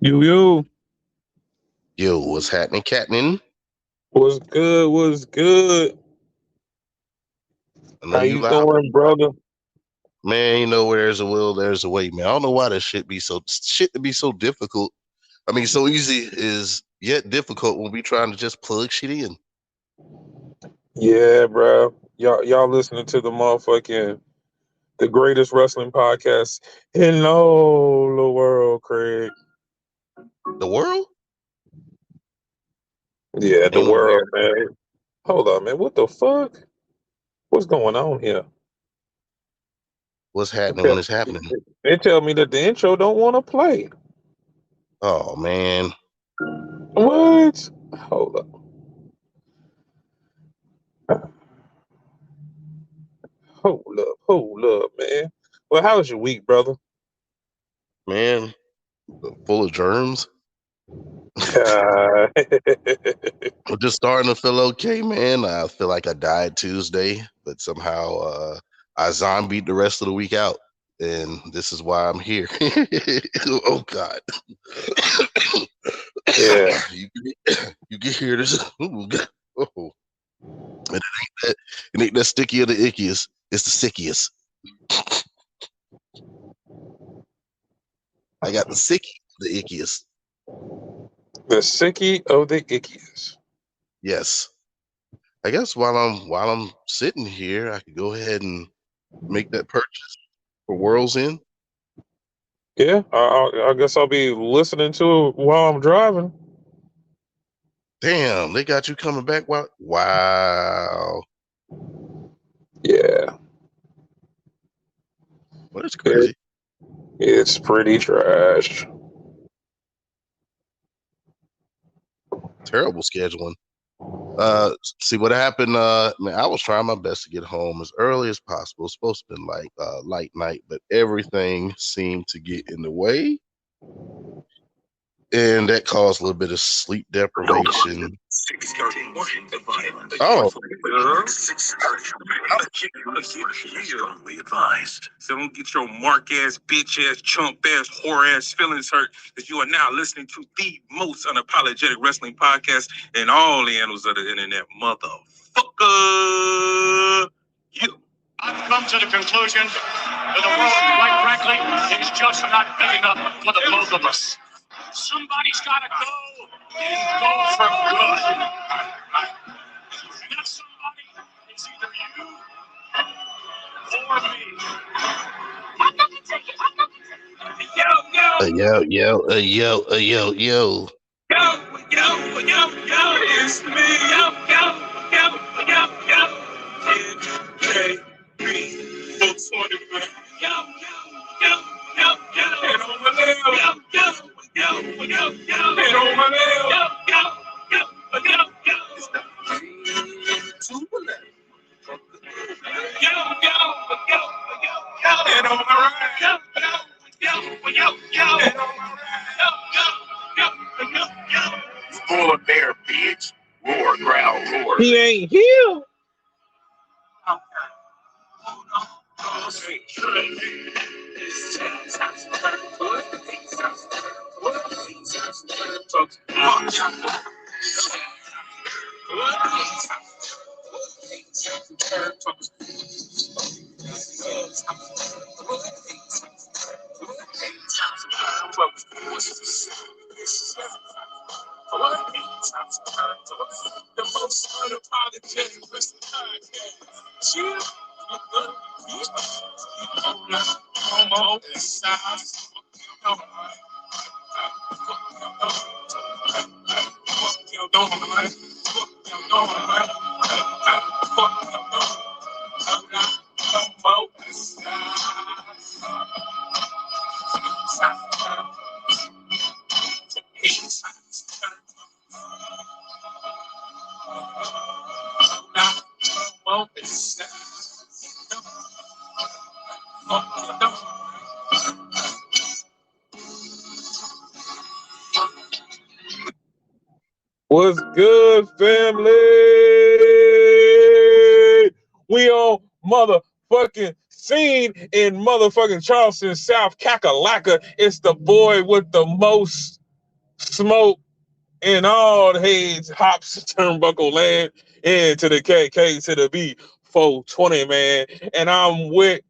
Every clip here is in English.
Yo, Yo, what's happening, Catman? what's good? What's good? I know How you you loud, doing, brother? man. You know where there's a will, there's a way, man. I don't know why this shit to be so difficult. I mean, so easy is yet difficult when we trying to just plug shit in. Yeah, bro. Y'all listening to the greatest wrestling podcast in all the world, Craig. The world Yeah, the ain't no world, there. man. Hold on, man. What the fuck? What's going on here? What's They happening when tell, it's happening? they tell me that the intro don't want to play. Oh man, What? Hold up. Hold up, man. Well, how was your week, brother? man, full of germs. Uh, I'm just starting to feel okay, man. I feel like I died Tuesday, but somehow I zombied the rest of the week out, and this is why I'm here. Oh God. yeah. you, you can hear this. Ooh, oh, and it ain't that sticky or the ickiest. It's the sickiest. I got the sicky, the ickiest. The sickie of the ickiest. Yes. I guess while I'm sitting here, I could go ahead and make that purchase for World's End. Yeah, I guess I'll be listening to it while I'm driving. Damn, they got you coming back. Wow. Yeah, Well, that's it, crazy. it's pretty trash. Terrible scheduling. See what happened. Man, I was trying my best to get home as early as possible. It's supposed to be like light night, but everything seemed to get in the way, and that caused a little bit of sleep deprivation. 6:30. Oh, Strongly advised. So don't get your mark ass, bitch ass, chump ass, whore ass feelings hurt because you are now listening to the most unapologetic wrestling podcast in all the annals of the internet. Motherfucker. You. I've come to the conclusion that the world, quite frankly, is just not big enough for the both of us. Somebody's got to go and go for good. And that somebody is either you or me. Yo, yo, yo. it's me. Yo. Nkb420. And over there. And over there. It's the 211. And on the right. And on the right. Polar bear, bitch. Roar, growl, roar. He ain't here. The most unapologetic wrestling podcast. Chill. Homo inside. What's good, family? We on motherfucking scene in motherfucking Charleston, South Kakalaka. It's the boy with the most smoke, and all the heads hops turnbuckle land into the KK to the B420, man. And I'm with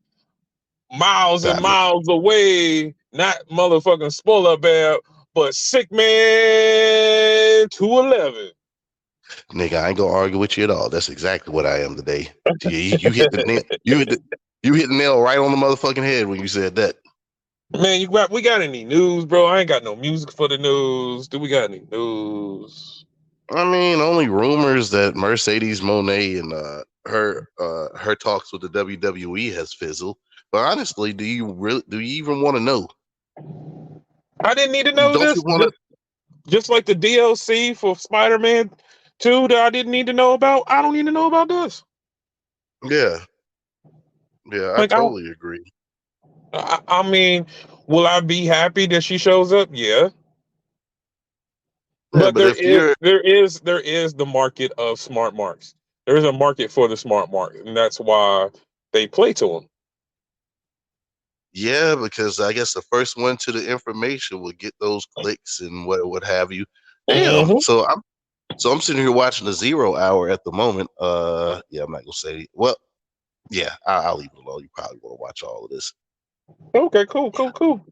miles and Damn it. miles away, not motherfucking spoiler bear, but sick man 211. Nigga, I ain't gonna argue with you at all. That's exactly what I am today. You hit the nail. You hit the nail right on the motherfucking head when you said that. Man, we got any news, bro? I ain't got no music for the news. Do we got any news? I mean, only rumors that Mercedes Moné and her talks with the WWE has fizzled. But honestly, do you even want to know? I didn't need to know Don't this. you want to? Just like the DLC for Spider-Man 2 that I didn't need to know about. I don't need to know about this. Yeah, I Like totally agree. I mean, will I be happy that she shows up? Yeah. Yeah, But but if you're there is the market of smart marks. There is a market for the smart mark, and that's why they play to them. Yeah, because I guess the first one to the information will get those clicks and what have you. Damn. Mm-hmm. So I'm sitting here watching the 0 hour at the moment. Yeah, I'm not gonna say. Well, yeah, I'll leave it alone. You probably want to watch all of this. Okay, cool.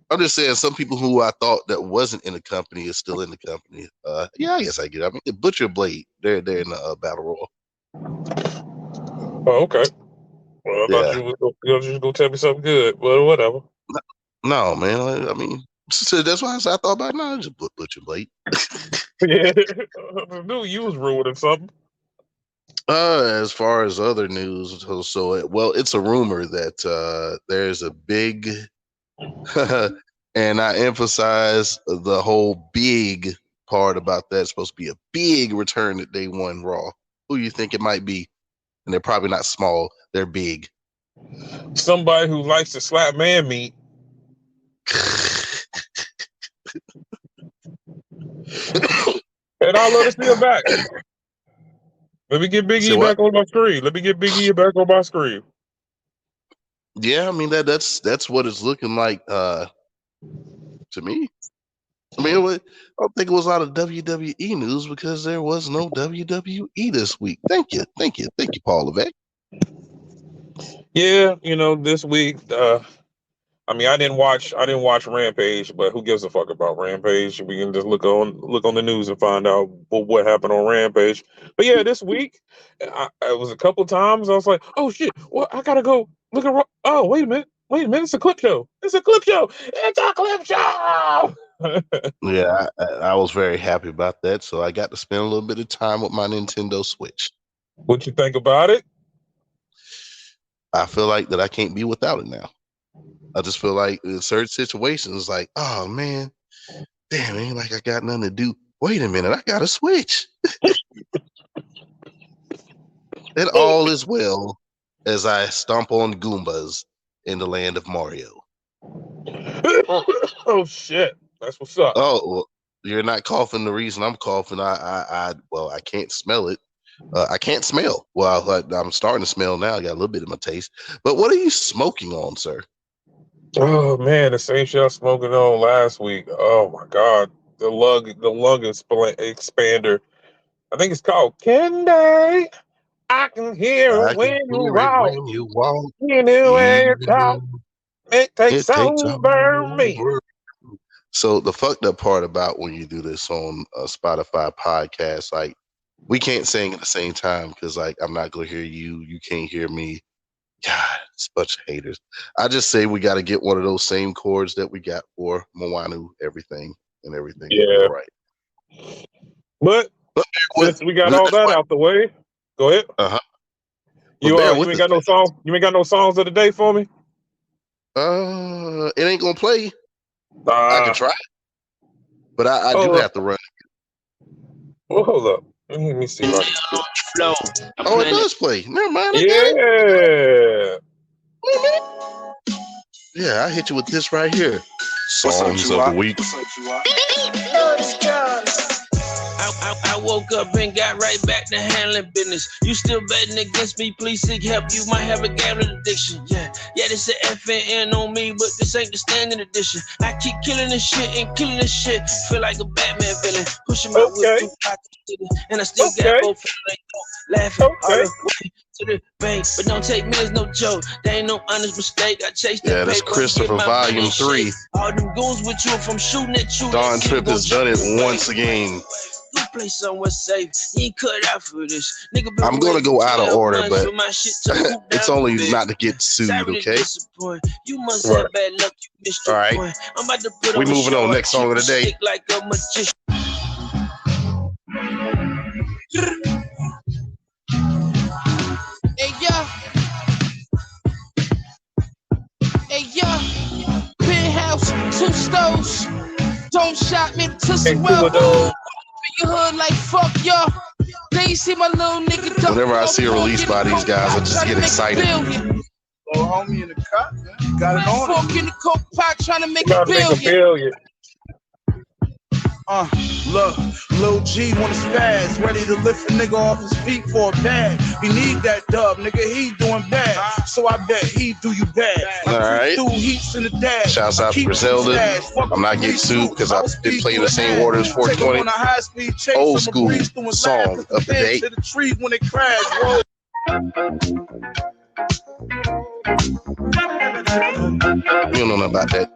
I'm just saying, some people who I thought that wasn't in the company is still in the company. Yeah, I guess I get it. I mean, Butcher Blade, they're in the battle royal. Oh, okay. Well, I thought you was just gonna tell me something good, but whatever. No, man. I mean, so that's why I thought about it. No, just Butcher Blade. Yeah, I knew you was ruining something. As far as other news, well, it's a rumor that there's a big, and I emphasize the whole big part about that. It's supposed to be a big return at Day One Raw. Who you think it might be? And they're probably not small; they're big. Somebody who likes to slap man meat. And I'll let us see her back. Let me get Big E back on my screen. Yeah, I mean that's what it's looking like to me. I mean, I don't think it was a lot of WWE news because there was no WWE this week. Thank you, Paul Levesque. Yeah, this week, I mean, I didn't watch Rampage, but who gives a fuck about Rampage? We can just look on the news and find out what happened on Rampage. But yeah, this week, it was a couple times I was like, oh shit, well, I gotta go look at. Oh, wait a minute, it's a clip show. Yeah, I was very happy about that. So I got to spend a little bit of time with my Nintendo Switch. What you think about it? I feel like that I can't be without it now. I just feel like in certain situations, like, oh man, damn, ain't like I got nothing to do. Wait a minute, I got a Switch. And all is well as I stomp on Goombas in the land of Mario. Oh shit, that's what's up. Oh, well, you're not coughing the reason I'm coughing. I can't smell it. I can't smell. Well, I'm starting to smell now. I got a little bit of my taste. But what are you smoking on, sir? Oh man, the same shit I was smoking on last week. Oh my god, the lung expander. I think it's called Candy. I can hear it when you walk. You know when you talk. It takes over me. So the fucked up part about when you do this on a Spotify podcast, like we can't sing at the same time because like I'm not gonna hear you, you can't hear me. God, it's a bunch of haters. I just say we got to get one of those same chords that we got for Moanu, everything. Yeah. Right. But since we got all that out the way, go ahead. You ain't got no songs. You ain't got no songs of the day for me. It ain't gonna play. I can try, but I do have to run. Well, hold up. Let me see. Oh, it does play. Never mind. Yeah. Yeah, I hit you with this right here. Songs of the week. I I woke up and got right back to handling business. You still betting against me? Please seek help. You might have a gambling addiction. Yeah, this is FNN on me, but this ain't the standard edition. I keep killing this shit and killing this shit. Feel like a Batman villain. Pushing my whip through pocket city, and I still got both laughing all the way to the bank. But don't take me as no joke. There ain't no honest mistake. I chased that that's paper. Christopher Volume 3. All them goons with you from shooting at you. Don Tripp has done it once again. You play somewhere safe. You ain't cut out for this. Nigga, I'm gonna go out of order, but it's only not to get sued, okay? You must have bad luck. You missed your point. I'm about to put we moving on. Next song of the day. Like a magician. Hey yeah. Hey yeah. Penthouse, 2 stoves. Don't shot me to swell. Your hood like fuck y'all. Then you see my little nigga. Whenever I see a release by these guys, I just get excited. Little homie in the cut, man. Got it on. Fork in the coke pot trying to make a billion. Look, Lil G wanna spaz, ready to lift a nigga off his feet for a bag. He need that dub, nigga, he doing bad. So I bet he do you bad. Alright. Heats in the dash. Shouts out to Griselda. I'm not getting sued because I did play the same order as 420. Old school song of the day. The tree when it crash, You don't know nothing about that.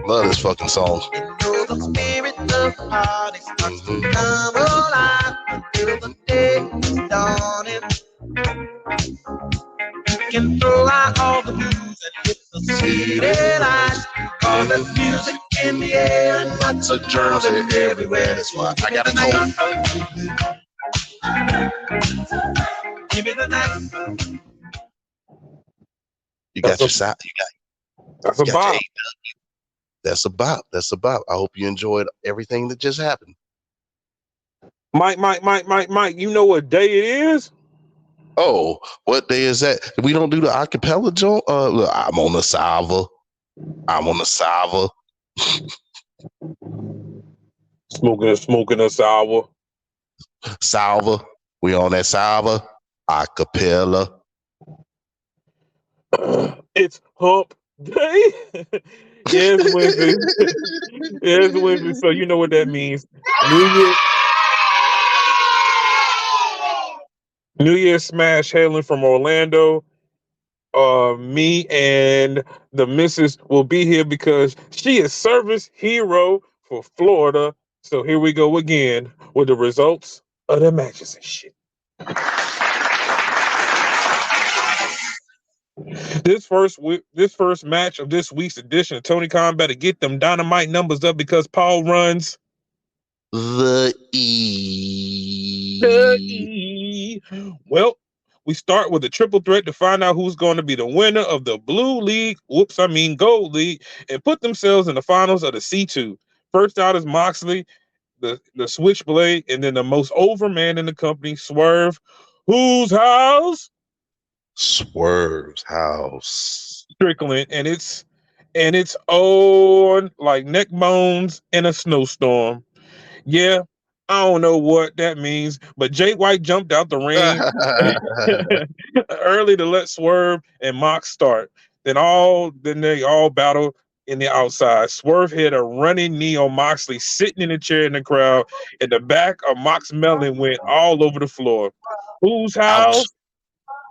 Love this fucking song. Can throw out all the blues and hit the city lights. All the music in the air and lots of germs everywhere. That's why I got a cold. Give me the night. You got your side. That's a bop. That's a bop. That's a bop. I hope you enjoyed everything that just happened. Mike, you know what day it is? Oh, what day is that? We don't do the acapella joint. Look, I'm on the salva. Smoking a sour. Salva. We on that salva. Acapella. It's hump day. Yes, Wednesday. Yes, Wednesday. So you know what that means. New Year's smash hailing from Orlando. Me and the missus will be here because she is service hero for Florida. So here we go again with the results of the matches and shit. This first match of this week's edition of Tony Khan better get them dynamite numbers up because Paul runs the E. Well, we start with a triple threat to find out who's going to be the winner of the Gold League, and put themselves in the finals of the C2. First out is Moxley, the Switchblade, and then the most over man in the company, Swerve. Whose house? Swerve's house. Strickland, and it's on like neck bones in a snowstorm. Yeah, I don't know what that means, but Jay White jumped out the ring early to let Swerve and Mox start. Then they all battled in the outside. Swerve hit a running knee on Moxley, sitting in a chair in the crowd, and the back of Mox Melon went all over the floor. Whose house? Ouch.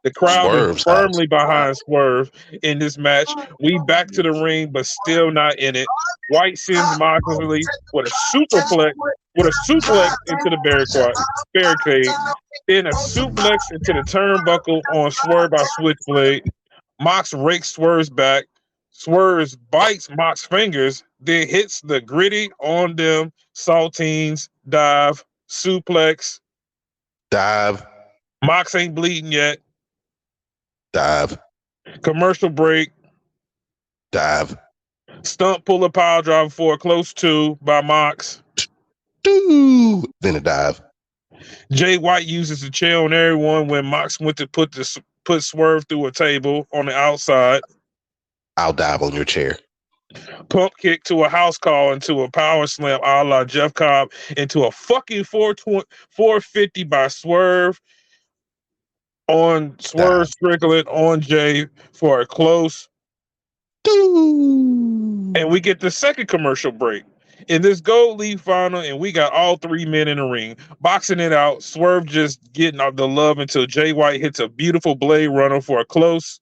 The crowd is firmly behind Swerve in this match. We back to the ring, but still not in it. White sends Moxley with a superplex into the barricade, then a suplex into the turnbuckle on Swerve by Switchblade. Mox rakes Swerve's back. Swerve bites Mox's fingers, then hits the gritty on them. Saltines, dive, suplex. Dive. Mox ain't bleeding yet. Dive. Commercial break. Dive. Stump pull a pile driver for a close two by Mox. Then a dive. Jay White uses the chair on everyone when Mox went to put Swerve through a table on the outside. I'll dive on your chair. Pump kick to a house call into a power slam a la Jeff Cobb into a fucking 450 by Swerve on Swerve Strickland on Jay for a close. And we get the second commercial break in this Gold League final, and we got all three men in the ring boxing it out. Swerve just getting all the love until Jay White hits a beautiful Blade Runner for a close.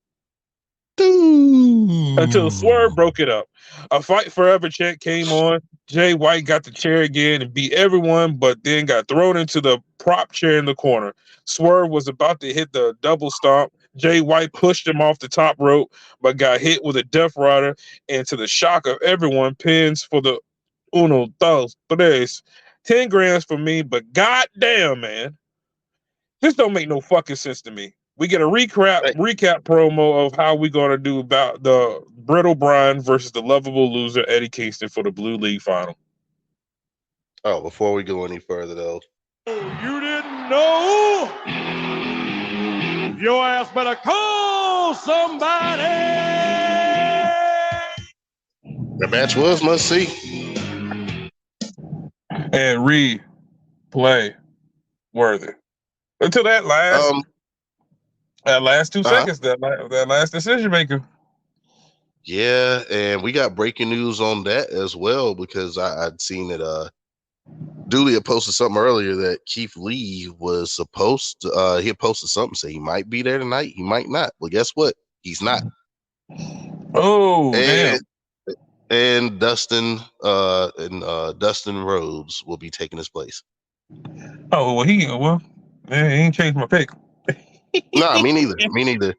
Until Swerve broke it up. A Fight Forever chant came on. Jay White got the chair again and beat everyone, but then got thrown into the prop chair in the corner. Swerve was about to hit the double stomp. Jay White pushed him off the top rope, but got hit with a Death Rider, and to the shock of everyone, pins for the uno, dos, tres. 10 grams for me, but goddamn, man. This don't make no fucking sense to me. We get a recap promo of how we're going to do about the Brittle Brian versus the lovable loser Eddie Kingston for the Blue League final. Oh, before we go any further, though. You didn't know? Your ass better call somebody. The match was must see. And replay worthy. Until that last 2 seconds, that last decision maker. Yeah, and we got breaking news on that as well, because I'd seen that Dooley had posted something earlier that Keith Lee was supposed to he had posted something say he might be there tonight, he might not. Well, guess what? He's not. Oh, damn. And Dustin Rhodes will be taking his place. Oh, well, he ain't changed my pick. Nah, me neither. Me neither.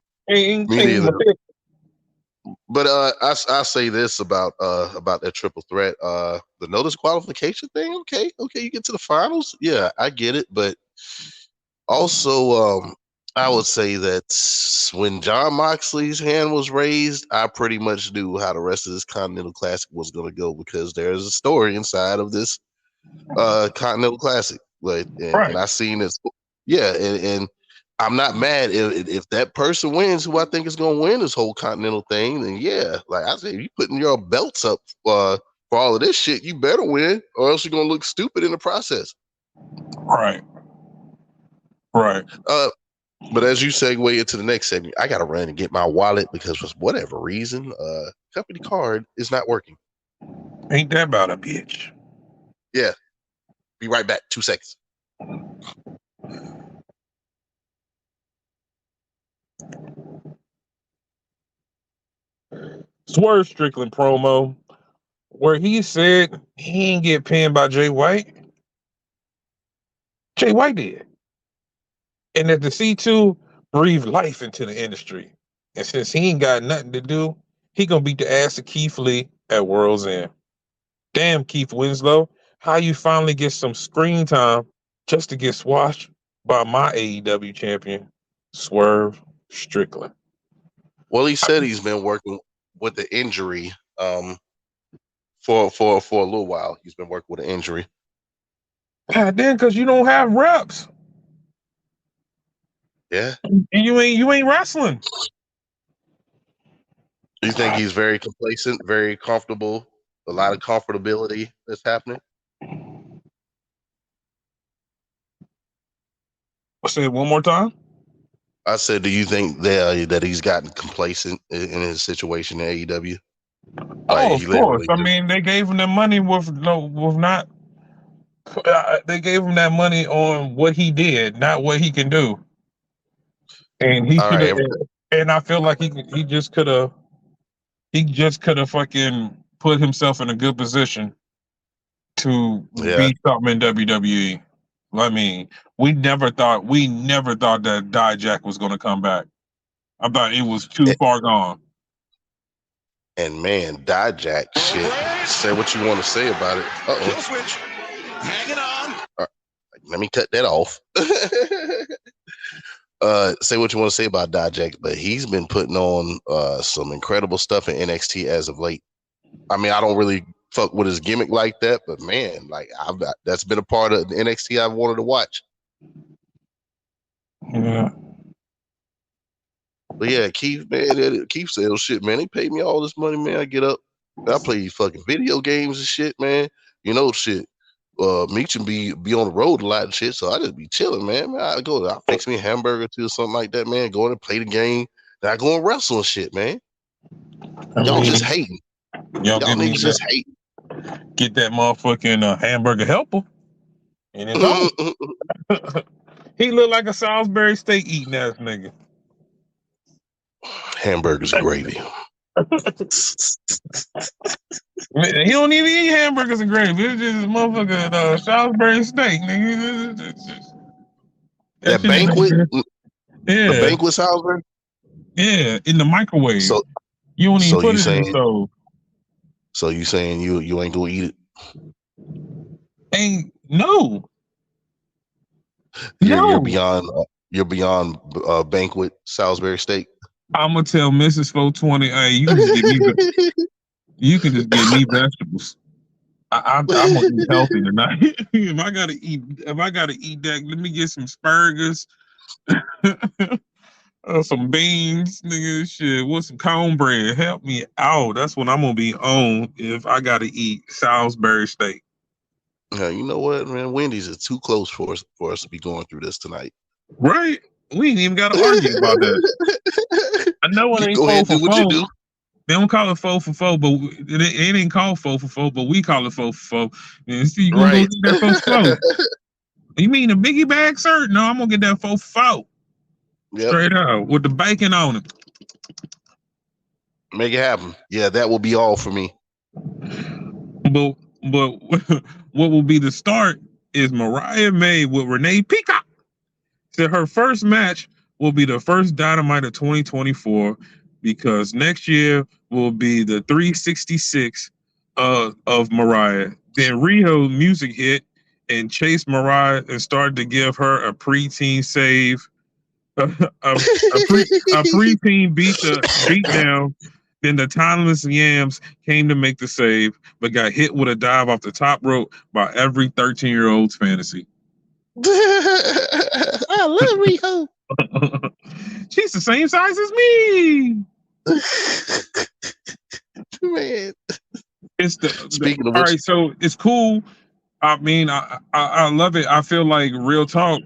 But I say this about that triple threat. The no disqualification thing. Okay, you get to the finals. Yeah, I get it. But also, I would say that when Jon Moxley's hand was raised, I pretty much knew how the rest of this Continental Classic was going to go, because there's a story inside of this Continental Classic. And I seen this. Yeah, and I'm not mad if that person wins who I think is going to win this whole Continental thing. Then yeah, like I say, if you putting your belts up for all of this shit, you better win, or else you're going to look stupid in the process. Right. But as you segue into the next segment, I got to run and get my wallet because for whatever reason, company card is not working. Ain't that about a bitch? Yeah. Be right back. 2 seconds. Swerve Strickland promo where he said he ain't get pinned by Jay White. Jay White did. And that the C2 breathed life into the industry. And since he ain't got nothing to do, he gonna beat the ass of Keith Lee at World's End. Damn, Keith Winslow, how you finally get some screen time just to get squashed by my AEW champion, Swerve Strickland. Well, he said he's been working with the injury for a little while. He's been working with an injury. God damn, because you don't have reps. Yeah. And you ain't wrestling. Do you think he's very complacent, very comfortable, a lot of comfortability that's happening? Say it one more time. I said, do you think that he's gotten complacent in his situation in AEW? Of course. I mean, they gave him the money they gave him that money on what he did, not what he can do. And he should have. And I feel like he just could have fucking put himself in a good position to be something in WWE. I mean, we never thought that Dijak was going to come back. I thought it was too far gone. And man, Dijak shit. Say what you want to say about it. Kill switch. Hanging on. Right, let me cut that off. Say what you want to say about Dijak, but he's been putting on some incredible stuff in NXT as of late. I mean, I don't really fuck with his gimmick like that, but man, like that's been a part of the NXT I've wanted to watch. Yeah. But yeah, Keith, man, Keith sells shit, man. They pay me all this money, man. I get up, I play these fucking video games and shit, man. You know, shit. Meech and be on the road a lot and shit, so I just be chilling, man. I fix me a hamburger too or something like that, man. Go in and play the game. Then I go and wrestle and shit, man. Y'all just hating. Y'all niggas just hating. Get that motherfucking hamburger helper. And it's on. He look like a Salisbury steak eating ass nigga. Hamburgers and gravy. He don't even eat hamburgers and gravy. It's just a motherfucking Salisbury steak, nigga. That banquet? Yeah. The banquet Salisbury? Yeah, in the microwave. So you don't even put it in the stove. So you saying you ain't gonna eat it? No. You're beyond banquet Salisbury steak. I'm gonna tell Mrs. 420, hey, you can just give me vegetables. I'm gonna eat healthy tonight. If I gotta eat that, let me get some asparagus, some beans, nigga, shit, with some cornbread. Help me out. That's what I'm gonna be on if I gotta eat Salisbury steak. You know what, man? Wendy's is too close for us to be going through this tonight. Right? We ain't even got to argue about that. I know it ain't 4 for 4. They don't call it 4 for 4, but it ain't called 4 for 4, but we call it 4 for 4. And see, you gonna go get that 4 for 4. You mean a biggie bag, sir? No, I'm gonna get that 4 for 4. Yep. Straight up with the bacon on it. Make it happen. Yeah, that will be all for me. But what will be the start is Mariah May with Renee Peacock. So her first match will be the first Dynamite of 2024 because next year will be the 366 of Mariah. Then Rio music hit and chased Mariah and started to give her a preteen save, a preteen beat down. Then the Timeless Yams came to make the save, but got hit with a dive off the top rope by every 13-year-old's fantasy. I love Riho. She's the same size as me. Man. It's speaking of which, all right, so it's cool. I mean, I love it. I feel like real talk.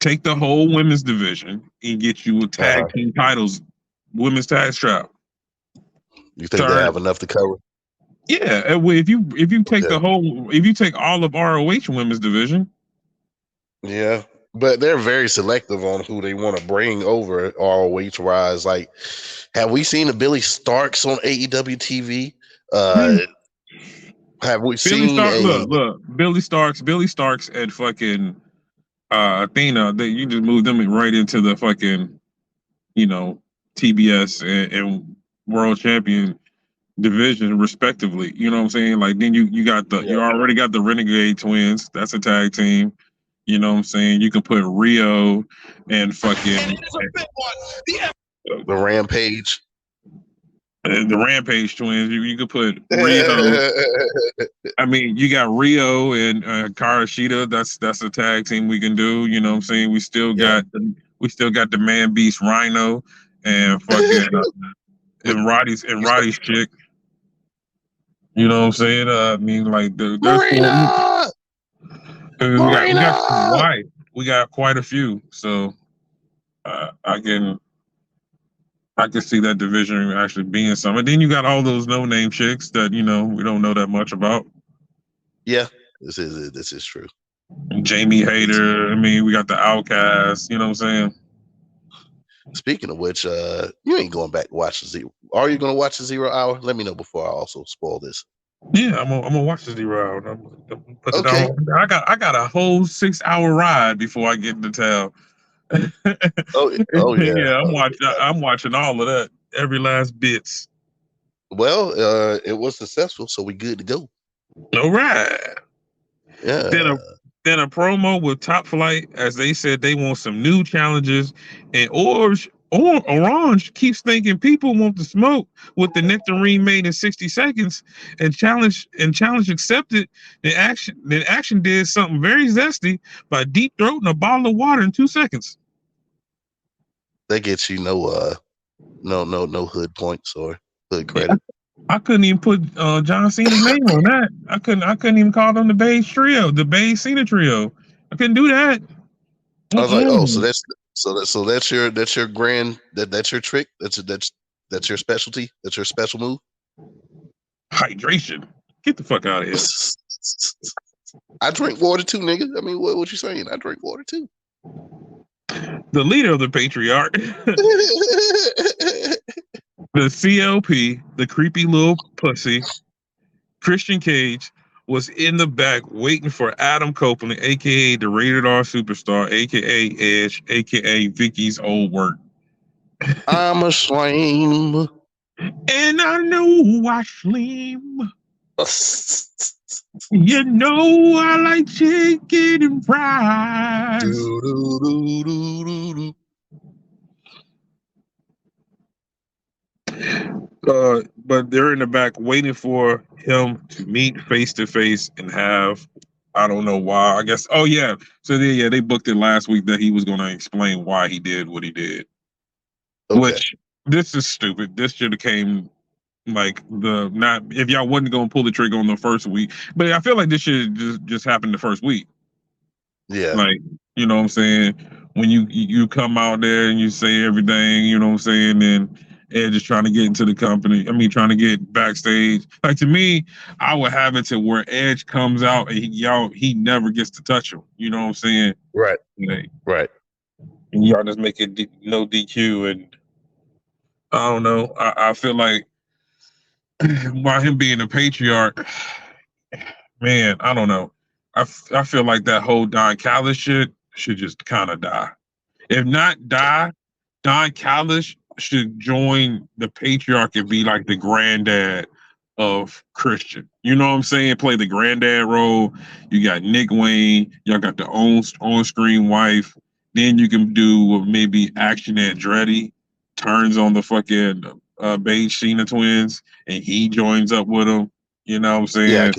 Take the whole women's division and get you a tag team titles, women's tag strap. You think they have enough to cover? Yeah, if you take if you take all of ROH women's division. Yeah, but they're very selective on who they want to bring over ROH wise. Like, have we seen the Billy Starks on AEW TV? Have we seen Billy Starks and fucking Athena? You just moved them right into the fucking, TBS and World Champion division respectively. You know what I'm saying? Like then you got you already got the Renegade Twins. That's a tag team. You know what I'm saying? You can put Rio and fucking the Rampage. The Rampage Twins. You could put Rio. I mean, you got Rio and Karashita. That's a tag team we can do. You know what I'm saying? We still got the Man Beast Rhino and fucking and Roddy's chick. You know what I'm saying? I mean, like we got quite a few. So I can see that division actually being some. And then you got all those no-name chicks that we don't know that much about. Yeah, this is true. Jamie Hayter. I mean, we got the Outcast. You know what I'm saying? Speaking of which, you ain't going back to watch the Zero. Are you going to watch the 0 Hour? Let me know before I also spoil this. Yeah, I'm gonna watch the 0 Hour. I'm gonna put it on. I got a whole 6-hour ride before I get into town. Yeah. I'm watching all of that, every last bits. Well, it was successful, so we good to go. All right. Yeah. Then a promo with Top Flight, as they said they want some new challenges, and Orange Orange keeps thinking people want to smoke with the nectarine made in 60 seconds, and challenge accepted. Action did something very zesty by deep throating a bottle of water in 2 seconds. That gets you no hood points or hood credit. I couldn't even put John Cena's name on that. I couldn't even call them the Beige Trio, the Beige Cena Trio. I couldn't do that. I was like, oh, so that's your grand that's your trick. That's your specialty. That's your special move. Hydration. Get the fuck out of here. I drink water too, nigga. I mean, what you saying? I drink water too. The leader of the patriarch, the CLP, the creepy little pussy, Christian Cage, was in the back waiting for Adam Copeland, aka the rated R superstar, aka Edge, aka Vicky's old work. I'm a slime. And I know I slim. You know I like chicken and fries. But they're in the back waiting for him to meet face to face and have, I don't know why. I guess. Oh yeah. So they booked it last week that he was going to explain why he did what he did. Okay. Which this is stupid. This should have came like if y'all wasn't going to pull the trigger on the first week, but I feel like this should just happen the first week. Yeah. Like, you know what I'm saying? When you come out there and you say everything, you know what I'm saying, and Edge is trying to get into the company. I mean, trying to get backstage. Like, to me, I would have it to where Edge comes out and he never gets to touch him. You know what I'm saying? Right. Like, right. And y'all just make it no DQ. And I don't know. I feel like while him being a patriarch, man, I don't know. I feel like that whole Don Callis shit should just kind of die. If not die, Don Callis should join the patriarch and be like the granddad of Christian. You know what I'm saying? Play the granddad role. You got Nick Wayne. Y'all got the on-screen wife. Then you can do maybe Action Andretti turns on the fucking Beige Cena twins and he joins up with them. You know what I'm saying? Yeah,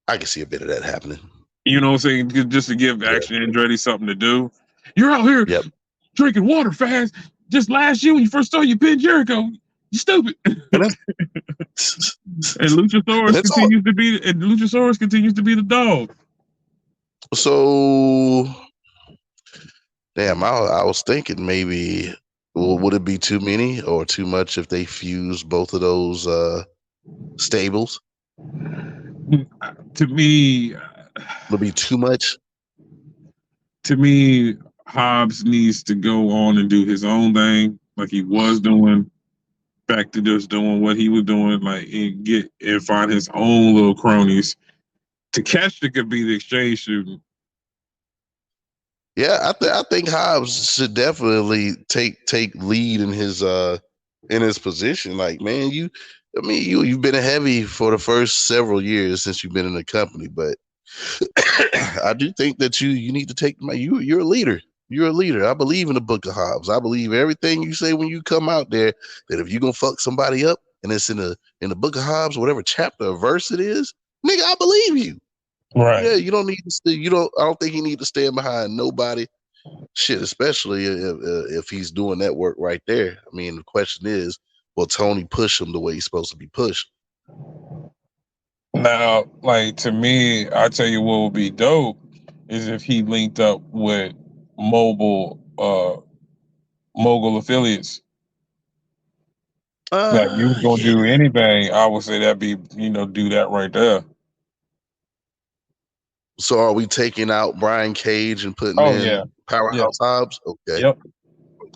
I can see a bit of that happening. You know what I'm saying? Just to give Action Andretti something to do. You're out here drinking water fast. Just last year when you first started, you pinned Jericho. You stupid. And Luchasaurus continues to be the dog. So, damn, I was thinking maybe, would it be too many or too much if they fuse both of those stables? To me, would be too much. To me, Hobbs needs to go on and do his own thing, like he was doing. Back to just doing what he was doing, like and find his own little cronies. To catch the could be the exchange shooting. Yeah, I think Hobbs should definitely take lead in his position. Like, man, you've been a heavy for the first several years since you've been in the company, but I do think that you need to take you're a leader. You're a leader. I believe in the Book of Hobbs. I believe everything you say when you come out there, that if you're gonna fuck somebody up and it's in the Book of Hobbs, whatever chapter or verse it is, nigga, I believe you. Right. Yeah, you don't need to I don't think you need to stand behind nobody. Shit, especially if he's doing that work right there. I mean, the question is, will Tony push him the way he's supposed to be pushed? Now, like, to me, I tell you what would be dope is if he linked up with mogul affiliates. Like, you was gonna do anything, I would say that'd be, do that right there. So are we taking out Brian Cage and putting in Powerhouse Hobbs? Okay.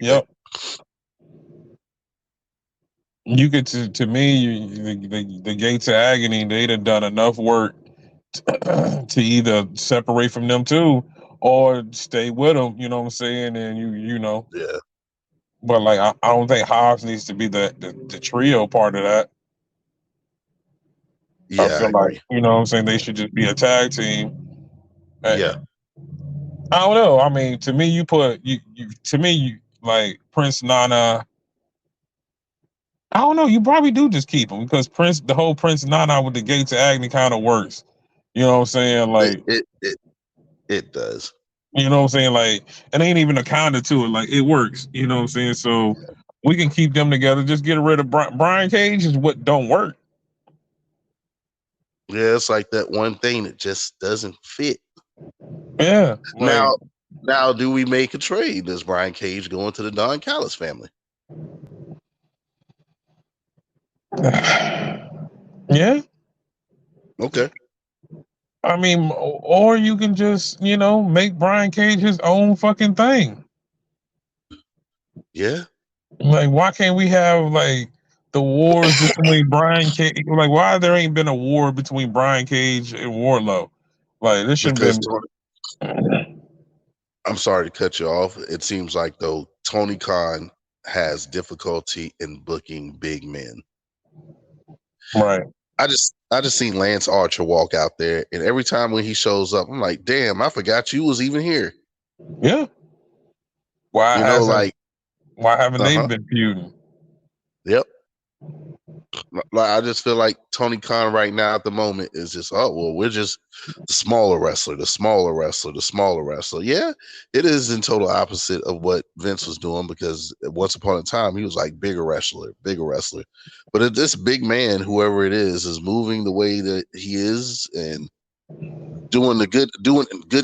Yep. You could, to me, the Gates of Agony, they'd have done enough work to either separate from them too, or stay with them. You know what I'm saying? And you know. Yeah. But like, I don't think Hobbs needs to be the trio part of that. Yeah, I feel like, you know what I'm saying, they should just be a tag team. And yeah. I don't know. I mean, to me, like Prince Nana. I don't know. You probably do just keep him because the whole Prince Nana with the Gates of Agony kind of works. You know what I'm saying? Like it does. You know what I'm saying? Like it ain't even a kinda to it. Like it works. You know what I'm saying? So we can keep them together. Just get rid of Brian Cage is what don't work. Yeah, it's like that one thing that just doesn't fit. Yeah. Like, now, do we make a trade? Does Brian Cage go into the Don Callis family? yeah. Okay. I mean, or you can just, make Brian Cage his own fucking thing. Yeah. Like, why can't we have like the wars between Brian Cage? Like, why there ain't been a war between Brian Cage and Wardlow? Like, this should have been. I'm sorry to cut you off. It seems like though Tony Khan has difficulty in booking big men. Right. I just seen Lance Archer walk out there, and every time when he shows up, I'm like, damn, I forgot you was even here. Yeah. Why haven't they been feuding? Yep. I just feel like Tony Khan right now at the moment is just, we're just the smaller wrestler. Yeah, it is in total opposite of what Vince was doing, because once upon a time he was like bigger wrestler. But if this big man, whoever it is moving the way that he is and doing good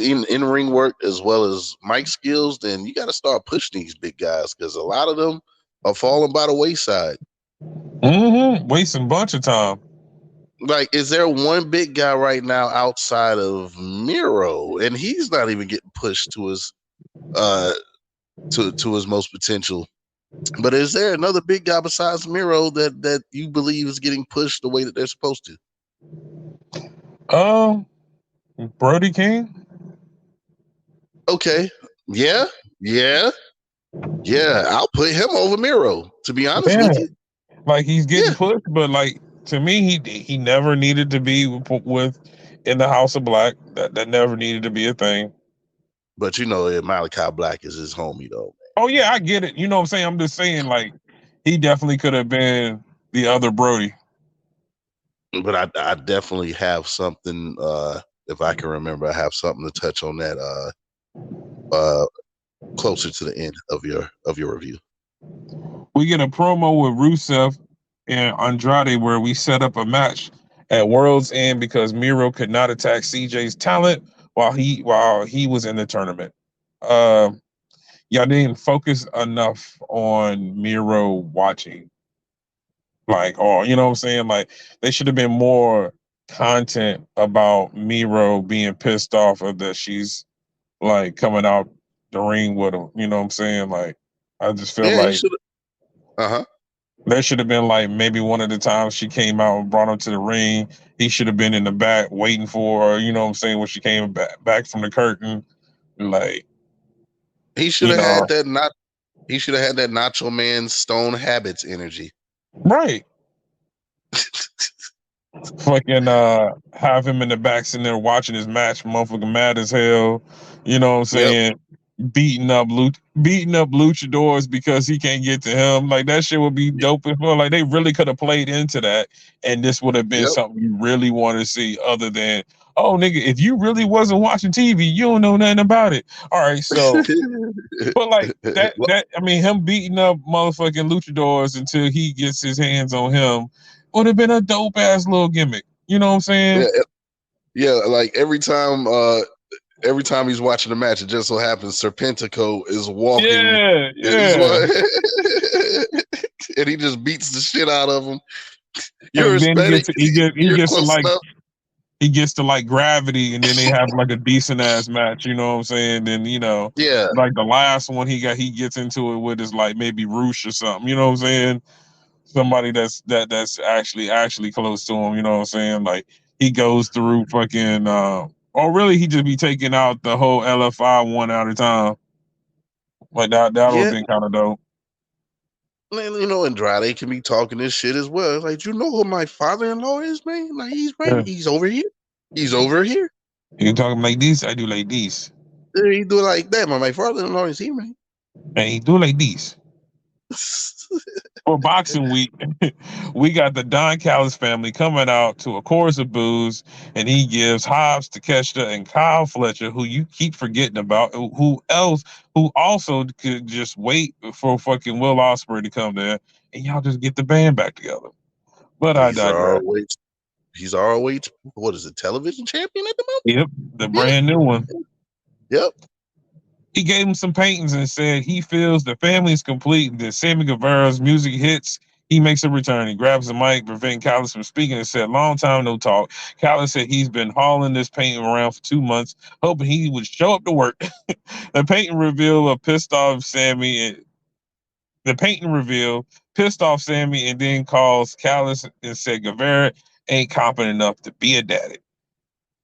in-ring work as well as mic skills, then you got to start pushing these big guys, because a lot of them are falling by the wayside. Wasting a bunch of time. Like, is there one big guy right now outside of Miro, and he's not even getting pushed to his to his most potential? But is there another big guy besides Miro that you believe is getting pushed the way that they're supposed to? Brody King. Okay, yeah. I'll put him over Miro, to be honest with you. Like, he's getting pushed, but like, to me, he never needed to be with in the House of Black. That never needed to be a thing. But Malachi Black is his homie, though. Oh yeah, I get it. You know what I'm saying? I'm just saying, like, he definitely could have been the other Brody. But I definitely have something. If I can remember, I have something to touch on that. Closer to the end of your review. We get a promo with Rusev and Andrade where we set up a match at World's End because Miro could not attack CJ's talent while he was in the tournament. Y'all didn't focus enough on Miro watching. Like, you know what I'm saying? Like, they should have been more content about Miro being pissed off of that she's like coming out the ring with him. You know what I'm saying? Like, I just feel like there should have been like maybe one of the times she came out and brought him to the ring. He should have been in the back waiting for her. You know what I'm saying? When she came back from the curtain, like he should have had that. He should have had that Nacho Man Stone Habits energy. Right. Fucking have him in the back sitting there watching his match, motherfucking mad as hell. You know what I'm saying? Yep. Beating up luchadors because he can't get to him. Like, that shit would be dope as well. Like, they really could have played into that, and this would have been something you really want to see, other than, oh nigga, if you really wasn't watching TV, you don't know nothing about it. All right, so but like that I mean, him beating up motherfucking luchadors until he gets his hands on him would have been a dope ass little gimmick. You know what I'm saying? Yeah, like every time he's watching the match, it just so happens Serpentico is walking. Yeah. And he just beats the shit out of him. He gets to like gravity, and then they have like a decent ass match. You know what I'm saying? Then like the last one he gets into it with is like maybe Roosh or something. You know what I'm saying? Somebody that's actually close to him. You know what I'm saying? Like, he goes through fucking. Or really, he just be taking out the whole LFI one at a time. Like, that would have been kind of dope. Andrade can be talking this shit as well. Like, you know who my father-in-law is, man? Like, he's right. Yeah. He's over here. You talking like this? I do like this. You do it like that. My father-in-law is here, man. And he do like this. For boxing week, we got the Don Callis family coming out to a chorus of boos, and he gives Hobbs, Takeshita, and Kyle Fletcher, who you keep forgetting about, who also could just wait for fucking Will Ospreay to come there, and y'all just get the band back together. But I digress. He's ROH, what is it, television champion at the moment? Yep, the brand new one. Yep. He gave him some paintings and said he feels the family is complete. That Sammy Guevara's music hits, he makes a return. He grabs the mic, preventing Callis from speaking, and said, "Long time no talk." Callis said he's been hauling this painting around for 2 months, hoping he would show up to work. The painting reveal a pissed off Sammy, and then calls Callis and said Guevara ain't competent enough to be a daddy.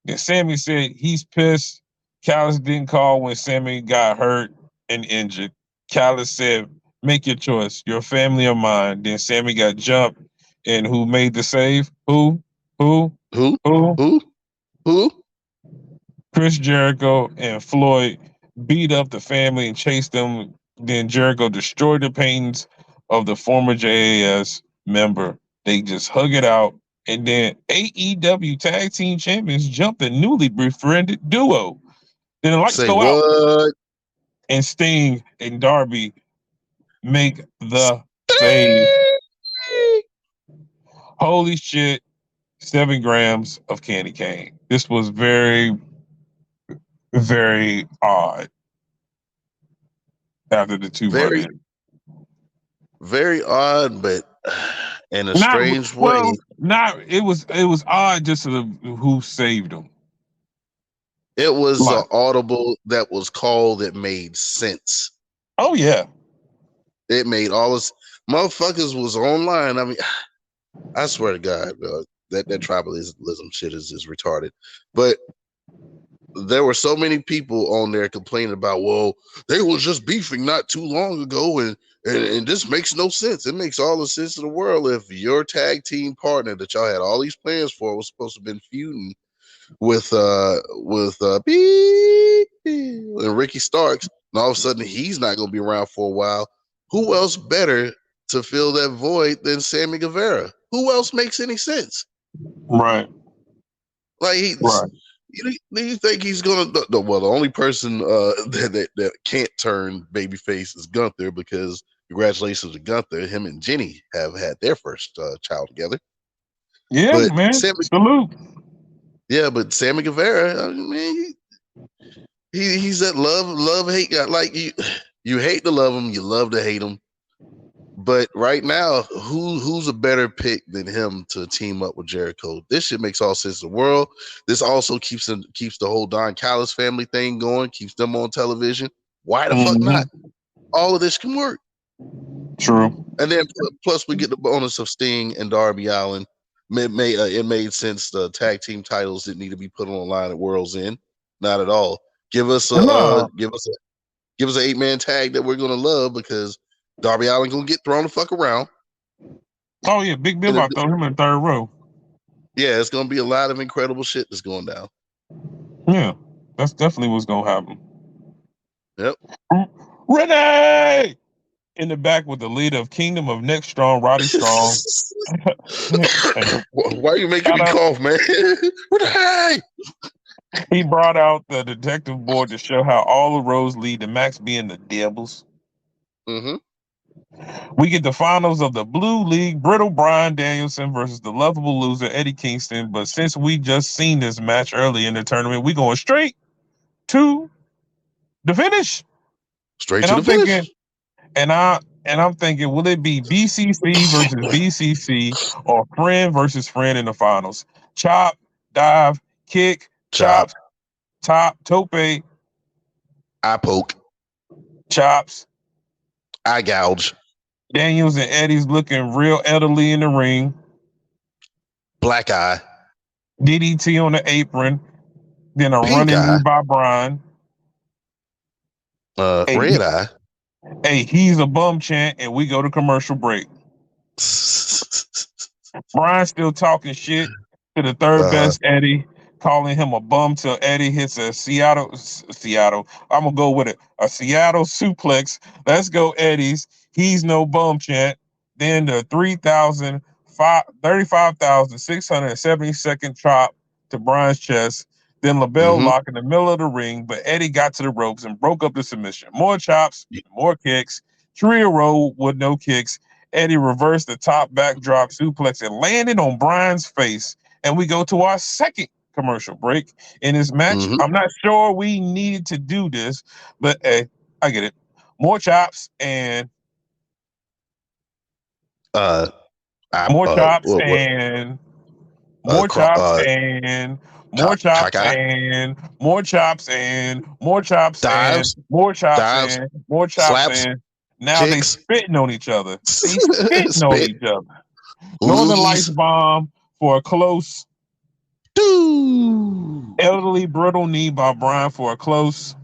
And Sammy said he's pissed. Callis didn't call when Sammy got hurt and injured. Callis said, "Make your choice, your family or mine." Then Sammy got jumped, and who made the save? Who? Chris Jericho and Floyd beat up the family and chased them. Then Jericho destroyed the paintings of the former JAS member. They just hug it out. And then AEW Tag Team Champions jumped the newly befriended duo. Then the lights go out. And Sting and Darby make the save. Holy shit, 7 grams of candy cane. This was very, very odd after the two very, very odd, but in a strange way. It was odd just to who saved them. It was an audible that was called that made sense. Oh yeah. It made all this motherfuckers was online. I mean, I swear to God, that tribalism shit is retarded. But there were so many people on there complaining about, well, they was just beefing not too long ago, and this makes no sense. It makes all the sense in the world if your tag team partner that y'all had all these plans for was supposed to have been feuding with and Ricky Starks, and all of a sudden he's not going to be around for a while. Who else better to fill that void than Sammy Guevara? Who else makes any sense? Right. Like you think he's gonna? Well, the only person that can't turn babyface is Gunther, because congratulations to Gunther. Him and Jenny have had their first child together. Yeah, but man. Salute. Yeah, but Sammy Guevara, I mean, he's that love-hate guy. Like you hate to love him, you love to hate him. But right now, who's a better pick than him to team up with Jericho? This shit makes all sense in the world. This also keeps the whole Don Callis family thing going, keeps them on television. Why the fuck not? All of this can work. True. And then plus we get the bonus of Sting and Darby Allin. It made sense. The tag team titles didn't need to be put on the line at World's End. Not at all. Give us an 8-man tag that we're gonna love, because Darby Allin gonna get thrown the fuck around. Oh yeah, Big Bill about throw him in 3rd row. Yeah, it's gonna be a lot of incredible shit that's going down. Yeah, that's definitely what's gonna happen. Yep. Renee in the back with the leader of Kingdom of Next Strong, Roddy Strong. Why are you making me cough, man? Renee! He brought out the detective board to show how all the roads lead to Max being the Devils. Mm-hmm. We get the finals of the Blue League, Brittle Brian Danielson versus the lovable loser Eddie Kingston. But since we just seen this match early in the tournament, we going straight to the finish. Straight to the finish. And I'm thinking, will it be BCC versus BCC or friend versus friend in the finals? Chop, dive, kick, chops, top, tope, I poke, chops, I gouge. Daniels and Eddie's looking real elderly in the ring. Black eye. DDT on the apron. Then a running knee by Brian. Red eye. Hey, he's a bum chant, and we go to commercial break. Brian still talking shit to the third best Eddie. calling him a bum till Eddie hits a Seattle. I'm gonna go with it. A Seattle suplex. Let's go, Eddie's. He's no bum chant. Then the 35,672nd chop to Brian's chest. Then LaBelle lock in the middle of the ring, but Eddie got to the ropes and broke up the submission. More chops, more kicks. Trio roll with no kicks. Eddie reversed the top backdrop suplex and landed on Brian's face. And we go to our second commercial break in this match. I'm not sure we needed to do this, but hey, I get it. More chops and more chops and more chops and more chops and more chops and more chops and more chops and more chops and now they spitting on each other. They spitting on each other. Northern Lights bomb for a close. Elderly brittle knee by Brian for a close.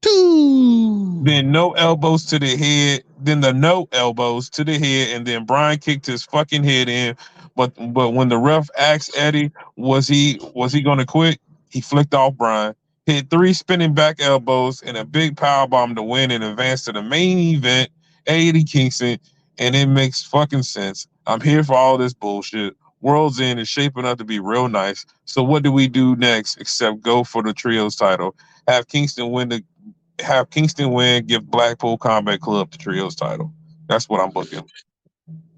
Then no elbows to the head. Then the no elbows to the head, and then Brian kicked his fucking head in. But when the ref asked Eddie, was he going to quit? He flicked off Brian, hit 3 spinning back elbows and a big power bomb to win and advance to the main event. Eddie Kingston, and it makes fucking sense. I'm here for all this bullshit. World's End is shaping up to be real nice. So what do we do next except go for the trios title? Have Kingston win, give Blackpool Combat Club the trios title. That's what I'm booking.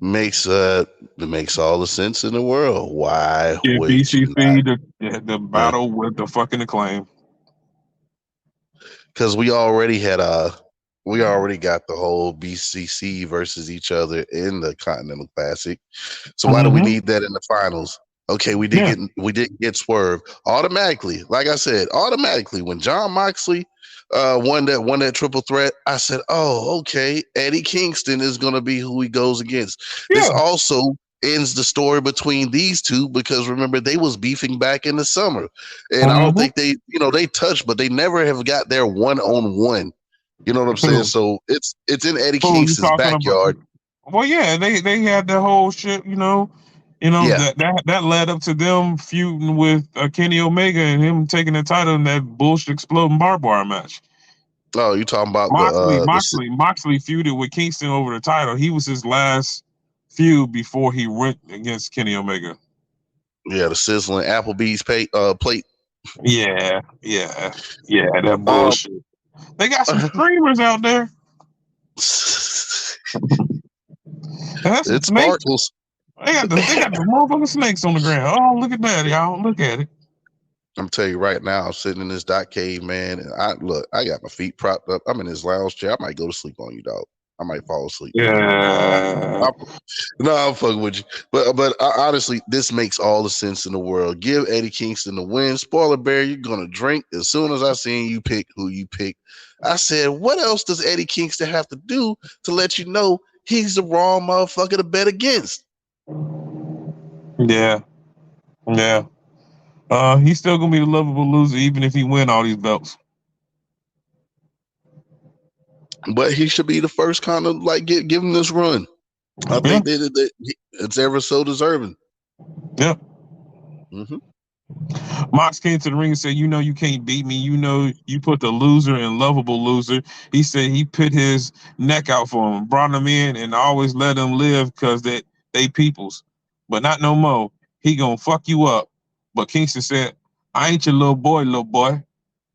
Makes all the sense in the world. Why give would BCC the battle with the fucking Acclaim? Because we already got the whole BCC versus each other in the Continental Classic. So why do we need that in the finals? Okay, we didn't get Swerve automatically. Like I said, when John Moxley won that triple threat, I said, oh, okay, Eddie Kingston is going to be who he goes against. Yeah. This also ends the story between these two because remember they was beefing back in the summer, and I don't think they touched, but they never have got their one-on-one. You know what I'm saying? So it's in Eddie Kingston's backyard. Well, yeah, they had the whole shit. That led up to them feuding with Kenny Omega and him taking the title in that bullshit exploding barbed wire match. Oh, you talking about Moxley feuded with Kingston over the title. He was his last feud before he went against Kenny Omega. Yeah, the sizzling Applebee's plate. Yeah, that bullshit. They got some streamers out there. It sparkles. They got the motherfucking snakes on the ground. Oh, look at that, y'all. Look at it. I'm telling you right now, I'm sitting in this dock cave, man, and I got my feet propped up. I'm in this lounge chair. I might go to sleep on you, dog. I might fall asleep. Yeah. I'm fucking with you. But honestly, this makes all the sense in the world. Give Eddie Kingston the win. Spoiler bear, you're going to drink. As soon as I seen you pick who you picked, I said, what else does Eddie Kingston have to do to let you know he's the wrong motherfucker to bet against? Yeah. He's still going to be the lovable loser even if he win all these belts. But he should be the first kind of like give him this run. I think that it's ever so deserving. Yeah. Mox came to the ring and said, you can't beat me. You put the loser and lovable loser. He said he put his neck out for him, brought him in, and always let him live because they peoples. But not no more. He gonna fuck you up. But Kingston said, I ain't your little boy.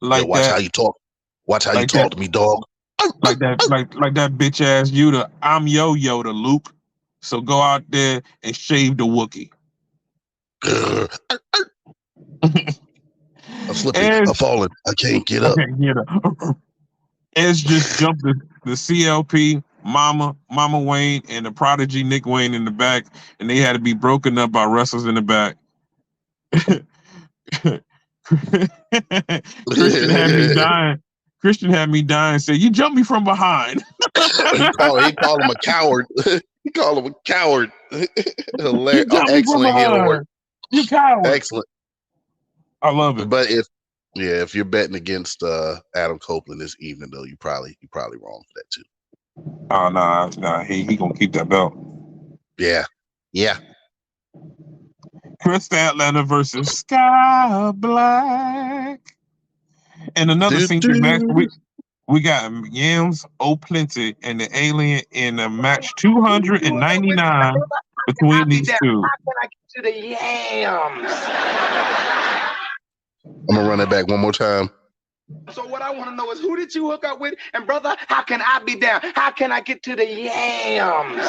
Like watch how you talk. Watch how you talk to me, dog. Like that bitch ass Yoda. I'm yo Yoda, Luke. So go out there and shave the Wookiee. I'm slipping. I'm falling. I can't get up. Edge just jumped the CLP, Mama Wayne, and the prodigy Nick Wayne in the back, and they had to be broken up by wrestlers in the back. Christian had me dying and said, you jumped me from behind. he called him a coward. He called him a coward. Hilarious. Excellent heel work. You coward. Excellent. I love it. But if you're betting against Adam Copeland this evening, though, you're probably wrong for that too. Oh nah. He gonna keep that belt. Yeah. Chris Atlanta versus Sky Black. And another synced match. We got Yams O'Plenty and the Alien in a match 299 between these two. How can I get to the Yams? I'm gonna run it back one more time. So what I want to know is, who did you hook up with? And brother, how can I be down? How can I get to the Yams?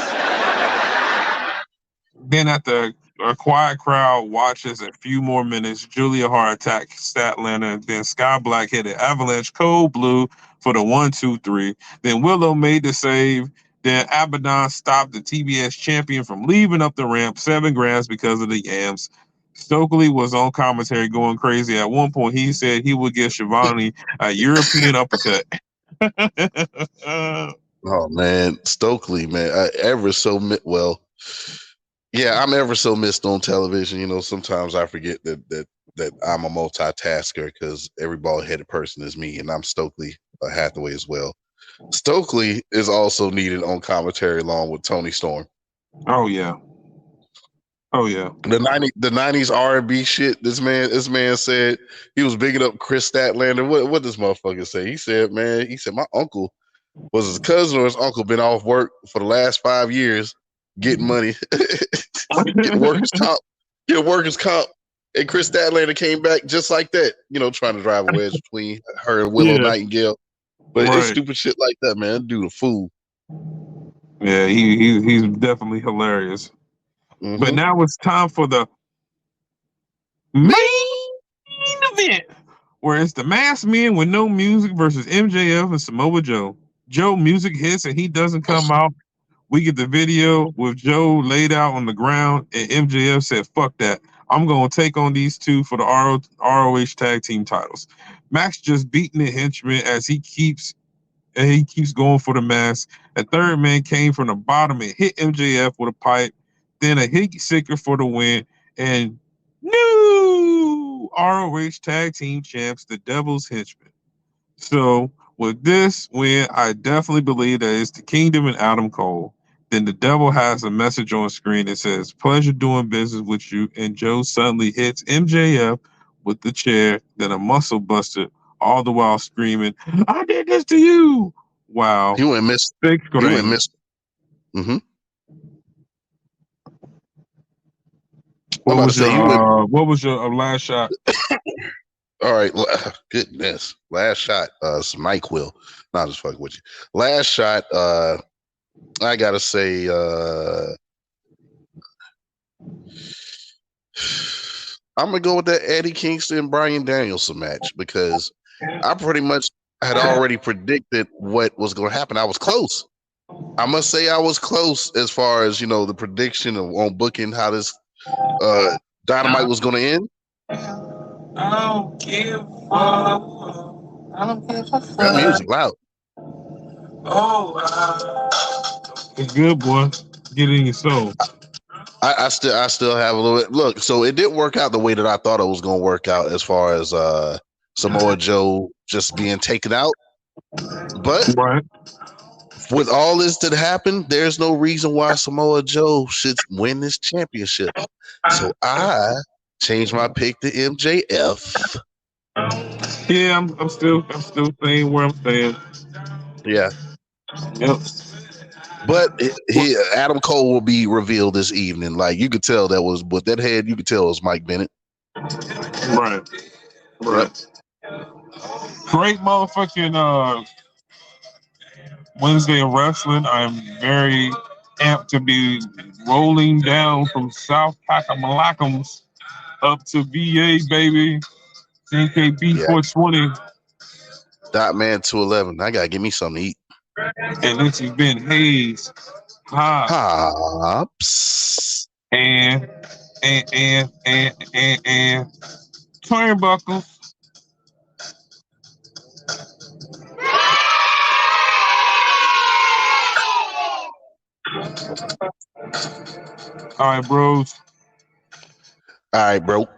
Then after a quiet crowd watches a few more minutes, Julia Hart attacked Statlander. Then Sky Black hit an avalanche cold blue for the 1-2-3. Then Willow made the save. Then Abaddon stopped the TBS champion from leaving up the ramp 7 grams because of the Yams. Stokely was on commentary going crazy. At one point, he said he would give Shivani a European uppercut. Oh man, Stokely, man, I'm ever so missed on television. You know, sometimes I forget that I'm a multitasker because every bald-headed person is me, and I'm Stokely Hathaway as well. Stokely is also needed on commentary along with Tony Storm. Oh yeah. The 90s R&B shit. This man said he was bigging up Chris Statlander. What this motherfucker say? He said my uncle was his cousin or his uncle been off work for the last 5 years getting money, getting workers comp, and Chris Statlander came back just like that. You know, trying to drive a wedge between her and Willow Nightingale. But it's stupid shit like that, man. Dude, a fool. Yeah, he's definitely hilarious. Mm-hmm. But now it's time for the main event, where it's the Masked Men with no music versus MJF and Samoa Joe. Joe music hits and he doesn't come out. We get the video with Joe laid out on the ground, and MJF said, "Fuck that. I'm going to take on these two for the ROH tag team titles." Max just beating the henchman as he keeps going for the mask. A third man came from the bottom and hit MJF with a pipe. Then a heat seeker for the win, and new ROH tag team champs, the Devil's Henchmen. So with this win, I definitely believe that it's the Kingdom and Adam Cole. Then the Devil has a message on screen that says, "Pleasure doing business with you." And Joe suddenly hits MJF with the chair, then a muscle buster, all the while screaming, "I did this to you!" Wow. He went miss. Mm-hmm. What was your last shot? All right, goodness. Last shot, some NyQuil. Nah, just fucking with you. Last shot, I gotta say, I'm gonna go with that Eddie Kingston Bryan Danielson match because I pretty much had already predicted what was going to happen. I was close. I must say I was close as far as, you know, the prediction on booking how this Dynamite was going to end. I don't give a fuck. That music loud. It's good, boy. Get it in your soul. I still have a little bit. Look, so it didn't work out the way that I thought it was going to work out as far as Samoa Joe just being taken out. But with all this that happened, there's no reason why Samoa Joe should win this championship. So I changed my pick to MJF. Yeah, I'm still saying where I'm saying. Yeah. Yep. But Adam Cole will be revealed this evening. Like, you could tell that was, with that head, you could tell it was Mike Bennett. Right. Yep. Great motherfucking Wednesday of wrestling. I'm very amped to be rolling down from South Pacamalackums up to VA, baby. Nkb420. Dotman 211. I gotta give me something to eat. And this has been Hayes Hops and turnbuckles. All right, bros. All right, bro.